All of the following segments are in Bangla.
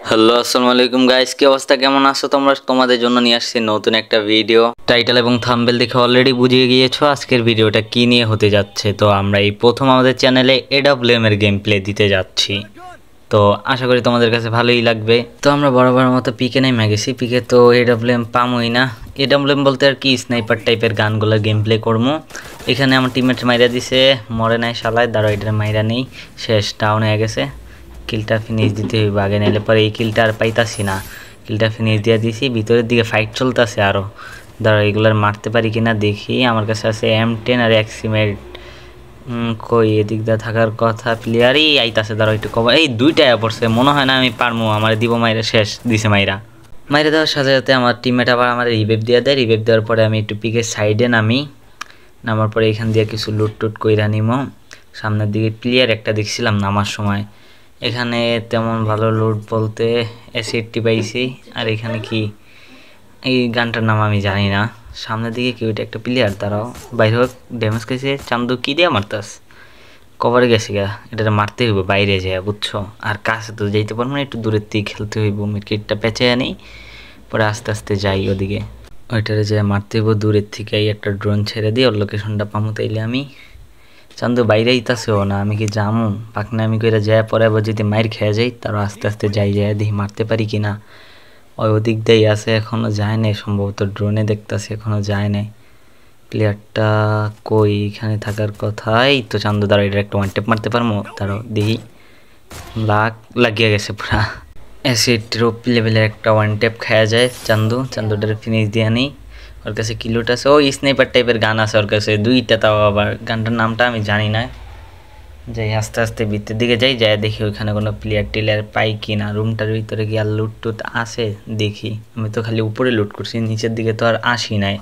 হ্যালো আসসালামু আলাইকুম গাইস, কি অবস্থা, কেমন আছো তোমরা? তোমাদের জন্য নিয়ে আসছি নতুন একটা ভিডিও। টাইটেল এবং থাম্বনেল দেখে অলরেডি বুঝিয়ে গিয়েছো আজকের ভিডিওটা কি নিয়ে হতে যাচ্ছে। তো আমরা এই প্রথম আমাদের চ্যানেলে এডব্লিউএম এর গেম প্লে দিতে যাচ্ছি, তো আশা করি তোমাদের কাছে ভালোই লাগবে। তো আমরা বরাবর মতো পিকে নেমে গেছি। পিকে তো এডব্লিউএম পামই না। এডব্লিউএম বলতে আর কি, স্নাইপার টাইপের গানগুলোর গেম প্লে করবো। এখানে আমার টিমমেট মাইরা দিছে, মরে নাই শালায়, দাঁড়ো এটার মাইরা নেই, শেষ ডাউন হয়ে গেছে। কিলটা ফিনিশ দিতে হইব আগে, নাইলে পরে এই কিলটা আর পাইতাছি না। কিলটা ফিনিশ দিয়ে দিছি, ভিতরের দিকে ফাইট চলতেছে আরও। ধরো এগুলার মারতে পারি কিনা দেখি। আমার কাছে আছে M10 আর এক্সিমেট। কই এদিক দিয়ে থাকার কথা, প্লেয়ারই আইতাছে। ধরো একটু কভার, এই দুইটায় পড়ছে, মনে হয় না আমি পারমু। আমার দিব মাইরা, শেষ দিছে মাইরা। মাইরা দেওয়ার সাথে সাথে আমার টিমমেট আবার আমার রিভাইভ দিয়ে দেয়। রিভাইভ দেওয়ার পরে আমি একটু পিকের সাইডে নামার পরে এখান দিয়ে কিছু লুট টুট কইরা নিমো। সামনের দিকে প্লেয়ার একটা দেখছিলাম নামার সময়। এখানে তেমন ভালো লুট বলতে অ্যাসিডটি পাইছি। আর এখানে কি, এই গানটার নাম আমি জানি না। সামনের দিকে কি ওইটা একটা প্লেয়ার, তারাও বাইরে হোক ড্যামেজ খেয়েছে। চান্দু কি দিয়ে মারতাস? কভারে গেছে গা, এটা মারতে হইব বাইরে যায়, বুঝছো? আর কাছে তো যাইতে পারবো না, একটু দূরের থেকে খেলতে হইব। মিডকিটটা পেঁচে আনি, পরে আস্তে আস্তে যাই ওদিকে। ওইটারে যে মারতে হইব দূরের থেকে। একটা ড্রোন ছেড়ে দিই, ওর লোকেশনটা পামো, তাইলে আমি চান্দু বাইরে আইতাছেও না, আমি কি জামু? পাকনা আমি কইরা যায় পরে আবার যদি মাইর খেয়ে যাই, তারও আস্তে আস্তে যাই দেখি মারতে পারি কিনা। ওই ওদিক দিয়েই আছে, এখনো যায় নাই সম্ভবত। ড্রোনে দেখতাছি এখনো যায় নাই। প্লেয়ারটা কই, এখানে থাকার কথা। এই তো চান্দু, দাঁড়ো এটা একটা ওয়ান টেপ মারতে পারবো, তারও দেখি। লাগিয়ে গেছে পুরা। অ্যাসিড রোপ লেভেলের একটা ওয়ান টেপ খাওয়া যায় চান্দুটার ফিনিশ দিয়ে নেই। ওর কাছে কিলোট আছে, ও স্নাইপার টাইপের গান আছে ওর কাছে দুইটা, তাও আবার গানটার নামটা আমি জানি না। যাই আস্তে আস্তে ভিতরের দিকে যাই, দেখি ওইখানে কোনো প্লেয়ার টিলার পাই কি না। রুমটার ভিতরে কি আর লুট টুট আছে দেখি। আমি তো খালি উপরে লুট করছি, নিচের দিকে তো আর আসি নাই।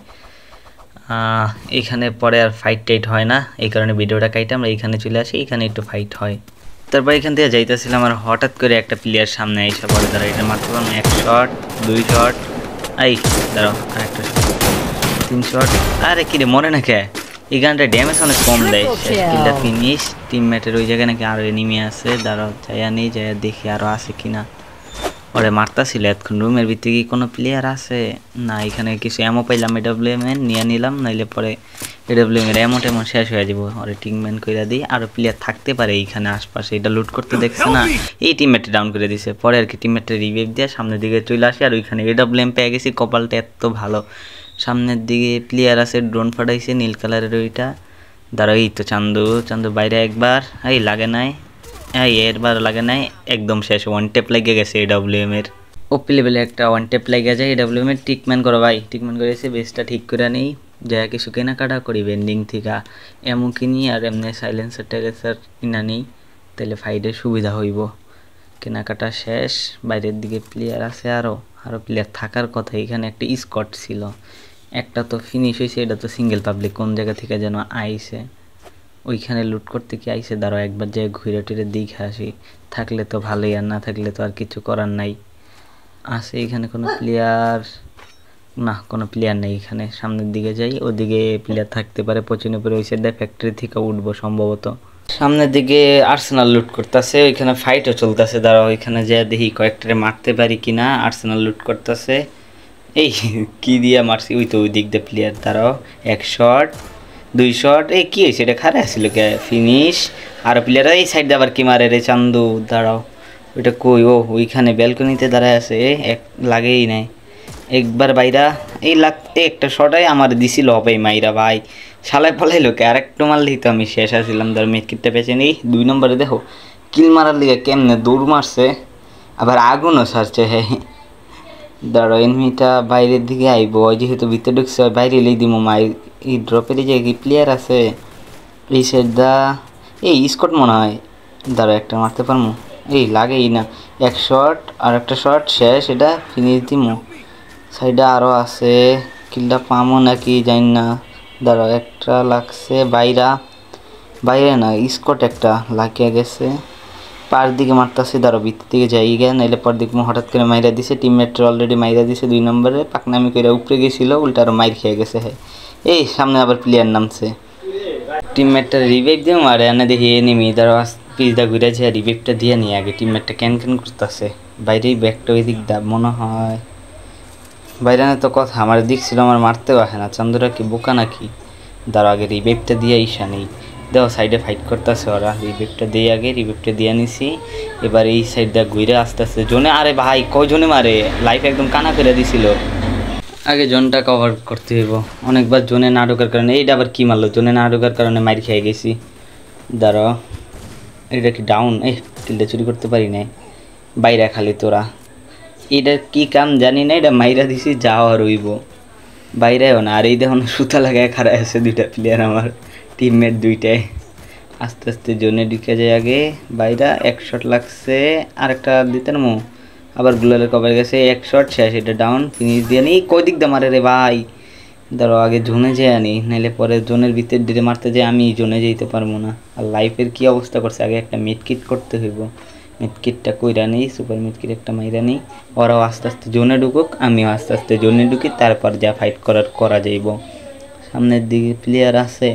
এইখানে পরে আর ফাইট টাইট হয় না, এই কারণে ভিডিওটা কাইটে আমরা এইখানে চলে আসি। এখানে একটু ফাইট হয়। তারপর এখান থেকে যাইতেছিলাম, আর হঠাৎ করে একটা প্লেয়ার সামনে এসে পড়ে। দাঁড়া এটা মারতে পারবো, এক শট, দুই শট, এই দাঁড়াও আর একটা শট, তিন শট। আরে কিরে মরে না কে? এই গানটা ড্যামেজ অনেক কম দেয়। কিলটা ফিনিশ। টিমমেটের ওই জায়গায় নাকি আরো এনিমি আছে, দাঁড়াও যাইয়া নেই, যাইয়া দেখি আরো আছে কিনা। ওরে মারতাছিল এতক্ষণ। রুমের ভিতরে কি কোনো প্লেয়ার আছে না? এখানে কিছু এমও পাইলাম, এডব্লিউএম নিয়ে নিলাম, নাইলে পরে এডব্লিউএম এর এমন টেমন শেষ হয়ে যাবো। ওরে টিমমেট করে দিই, আরো প্লেয়ার থাকতে পারে এইখানে আশপাশে। এটা লুট করতে দেখছে না, এই টিমমেটে ডাউন করে দিছে। পরে আর কি টিমমেটের রিভাইভ দিয়ে সামনের দিকে চলে আসি। আর ওইখানে এডব্লিউএম পেয়ে গেছি, কপালটা এত ভালো। সামনের দিকে প্লেয়ার আছে, ড্রোন ফাটাইছে নীল কালারের ওইটা। দাঁড়া এই তো চান্দু বাইরে একবার, এই লাগে নাই, হ্যাঁ এরবার লাগে নাই, একদম শেষ। ওয়ান টেপ লেগে গেছে এডব্লিউএম এর। ওপি লেভেলে একটা ওয়ান টেপ লেগে যায় এডব্লিউএম এর। ট্রিটমেন্ট করো ভাই, ট্রিটমেন্ট করেছে, বেসটা ঠিক করে নেই, যা কিছু কেনাকাটা করি বেন্ডিং থেকে। এমন কিনি আর এমনি সাইলেন্সার টেলেন্সার কিনা নেই, তাহলে ফাইডের সুবিধা হইব। কেনাকাটা শেষ। বাইরের দিকে প্লেয়ার আছে, আরও প্লেয়ার থাকার কথা। এখানে একটা স্কট ছিল, একটা তো ফিনিশ হয়েছে, এটা তো সিঙ্গেল পাবলিক কোন জায়গা থেকে যেন আইছে। ওইখানে লুট করতে কি আইসে, দাঁড়াও একবার যে ঘুরে টুরে দেখে আসি। থাকলে তো ভালোই, আর না থাকলে তো আর কিছু করার নাই। আছে এখানে কোনো প্লেয়ার? না, কোনো প্লেয়ার নেই এখানে। সামনের দিকে যাই, ওদিকে প্লেয়ার থাকতে পারে। পচিনে পরে ওই সাইডে ফ্যাক্টরি থেকে উঠবো সম্ভবত। সামনের দিকে আর্সেনাল লুট করতেছে, ওইখানে ফাইটও চলতেছে। দাঁড়াও ওইখানে যে দেখি কয়েকটারে মারতে পারি কিনা। আর্সেনাল লুট করতেছে, এই কি দিয়া মারছি, ওই তো ওই দিক দিয়ে প্লেয়ার। দাঁড়াও এক শট, দুই শট, এই কি হয়েছে? এটা খারাপ আসছিল কে? ফিনিশ। আর প্লেয়ার এই সাইড দিয়ে আবার কি মারে রে চান্দু? দাঁড়াও ওইটা কই? ও ওইখানে ব্যালকনিতে দাঁড়ায় আছে, এক লাগেই নাই। একবার বাইরা এই লাগতে একটা শটাই আমার দিছিল হবে মাইরা ভাই। শালায় পালাইলো কে? আর একটু মারলেই তো আমি শেষ আসছিলাম। ধর মেটকিটটা পেছে নেই। 2 নম্বরে দেখো কিল মারার লিগে কেমনে দৌড় মারছে, আবার আগুনও সারছে। হ্যাঁ দাঁড়ো, এনিমিটা বাইরের দিকে আইব, ওই যেহেতু ভিতরে ঢুকছে বাইরে এলেই দিব মাই। এই ড্রপের যে কি প্লেয়ার আছে এই সাইড দা, এই স্কট মনে হয়। দাঁড়ো একটা মারতে পারবো, এই লাগেই না। এক শট, আর একটা শট, শেষ। এটা ফিনিশ দিমো। সাইডে আরও আছে, কিলটা পামো নাকি জানি না। দাঁড়াও একটা লাগছে বাইরে না, স্কট একটা লাগিয়ে গেছে। পার দিকে মারতেছে, দাঁড়ো ভিতর দিকে যাই গে, নাইলে পর দিকে হঠাৎ করে মাইরা দিছে। টিমমেটরা অলরেডি মাইরা দিছে 2 নম্বরে। পাকনামি করে উপরে গেছিল, উল্টা আরও মাইর খেয়ে গেছে। হ্যাঁ এই সামনে আবার প্লেয়ার নামছে। টিমমেটটা রিভাইভ দিয়ে মারে, এনে দেখি এনিমি। দাঁড়ো পিসটা ঘুরেছে, রিভাইভটা দিয়ে নিয়ে আগে। টিমমেটটা ক্যান করতেছে, বাইরেই ব্যাগটা ওই দিক দা মনে হয়। বাইরে না তো কথা, আমার দিক ছিল, আমার মারতেও আসে না। চান্দুরা কি বোকা নাকি? দাঁড়া আগে রিভেভটা দিয়ে ঈশা নেই। দেখো সাইডে ফাইট করতেছে ওরা, রিভেভটা দিয়ে আগে, রিভেভটা দিয়ে নিছি। এবার এই সাইড দিয়ে ঘুরে আস্তে আস্তে জোনে। আরে ভাই কয় জনে মারে, লাইফ একদম কানা করে দিছিল। আগে জোনটা কভার করতে হইব, অনেকবার জোনে না ঢোকার কারণে। এইটা আবার কি মারলো, জোনে না ঢোকার কারণে মার খেয়ে গেছি। দাঁড়াও, এটা কি ডাউন? কিলটা চুরি করতে পারি নাই। বাইরে খালি তোরা, এটা কি কাম জানি না, এটা মাইরা দিছি যাওয়া রইব। বাইরেও না। আর এই দেখুন সুতা লাগায় খাড়ায় আছে দুইটা প্লেয়ার, আমার টিমমেট দুইটায়। আস্তে আস্তে জোনে ঢুকে যায় আগে। বাইরা এক শট লাগছে, আর একটা দিতে নামো। আবার গুলালের কভার গেছে, এক শট শেষ। এটা ডাউন, ফিনিশ দিয়ে নি। কই দিক দিয়ে মারে রে ভাই? ধরো আগে জোনে যেয়ে আনি, নাহলে পরে জোনের ভিতর দিকে মারতে যাই আমি, জোনে যেতে পারবো না। আর লাইফের কি অবস্থা করছে, আগে একটা মিড কিট করতে হইব। মিড কিটটা কইরা নিই, সুপার মিড কিট একটা মাইরা নিই। ওরাও আস্তে আস্তে জোনে ঢুকুক, আমিও আস্তে আস্তে জোনে ঢুকি, তারপর যা ফাইট করা যাইব। সামনের দিকে প্লেয়ার আছে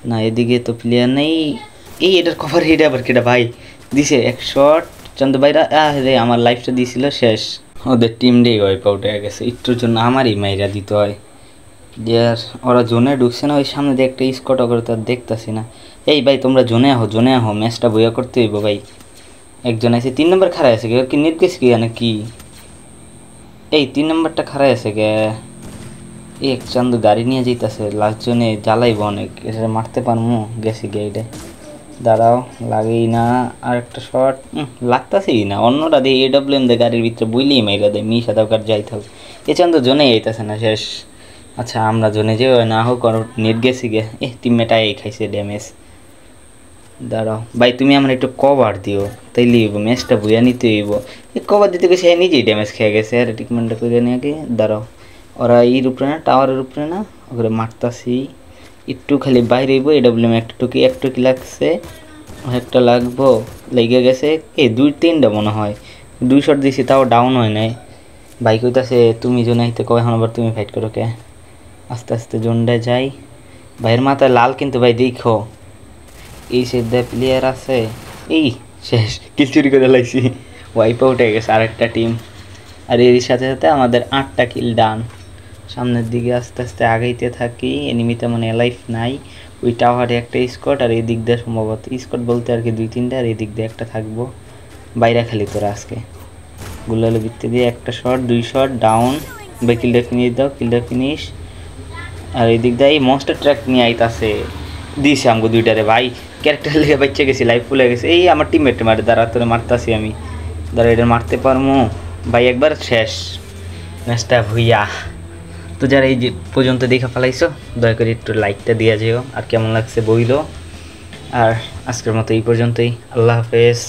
না? এদিকে তো প্লেয়ার নেই। এটার কভার, এটা আবার কেটা ভাই দিছে এক শট। চন্দ্র ভাইরা রে আমার লাইফটা দিয়েছিল শেষ। ওদের টিম ডে ওয়াইপ আউট হয়ে গেছে, একটুর জন্য আমারই মাইরা দিতে হয়। প্লেয়ার ওরা জোনে ঢুকছে না, ওই সামনে দিয়ে একটা স্কট করে তার দেখতেছি না। এই ভাই তোমরা জোনে আহো, ম্যাচটা বইয়া করতে হইব ভাই। একজন আছে 3 নম্বর খাড়াই আছে, কি নির্দেশ কি নাকি? এই 3 নম্বরটা খাড়াই আছে গে। এক চান্দু গাড়ি নিয়ে যেতেছে, লাস্ট জনে জ্বালাইব অনেক। এটা মারতে পারবো? গেছি গেইডে। দাঁড়াও, লাগেই না। আর একটা শট লাগতাছেই না। অন্যটা দিয়ে AWM দিয়ে গাড়ির ভিতরে বইলেই মাইরা দেয়। মিশা দরকার যাই থাক, এ চান্দু জনে আইতাছে না, শেষ। আচ্ছা আমরা জনে যে না হোক, আর নেট গেছি গে। টিমমেট আই খাইছে ড্যামেজ। দাঁড়াও ভাই, তুমি আমার একটু কভার দিও, তাইলে ম্যাচটা বইয়া নিতে হইব। কভার দিতে গেছে নিজেই ড্যামেজ খেয়ে গেছে। আর ট্রিটমেন্টটা করে নিয়ে আগে। দাঁড়াও, ওরা এর উপরে না, টাওয়ারের উপরে না, ওখানে মারতাছি। একটু খালি বাইরে হইব। AWM একটা টুকি লাগছে, একটা লাগবো, লেগে গেছে। 2-3টা মনে হয়। 2 শট দিছি, তাও ডাউন হয় নাই। ভাই কইতাছে তুমি জোনে আইতে, কয় এখন আবার তুমি ফাইট করো কে? আস্তে আস্তে জোনটায় যাই। ভাইয়ের মাথায় লাল কিন্তু ভাই দেখো। এই সাইডে প্লেয়ার আছে। এই শেষ, কিল চুরি করে লাইছি। ওয়াইপ আউট হয়ে গেছে আরেকটা টিম। আর এর সাথে সাথে আমাদের 8টা কিল ডান। সামনের দিকে আস্তে আস্তে আগাইতে থাকি। এনিমিতে মানে লাইফ নাই। ওই টাওয়ারে একটা স্কট, আর এই দিক দিয়ে সম্ভবত স্কট বলতে আর কি 2-3টা, আর এই দিক দিয়ে একটা থাকবো। বাইরে খালি তোরা আজকে গুলালে ভিত্তি দিয়ে একটা শট, 2 শট ডাউন। ভাই কিলটা ফিনিশ দাও, কিলটা ফিনিশ। আর এই দিক দিয়ে এই মনস্টার ট্র্যাক নিয়ে আইতাছে, দিয়েছে আমাকে 2টারে ভাই। ক্যারেক্টার লেগে বাচ্চা গেছি, লাইফ ফুলে গেছে। এই আমার টিমমেট মারে, দাঁড়া তোরে মারতাছি আমি। দাঁড়া এটা মারতে পারবো ভাই, একবার শেষ ম্যাচটা ভুইয়া। তো যারা এই যে পর্যন্ত দেখা ফেলাইছো, দয়া করে একটু লাইকটা দিয়ে যেও, আর কেমন লাগছে বইলো। আর আজকের মতো এই পর্যন্তই। আল্লাহ হাফেজ।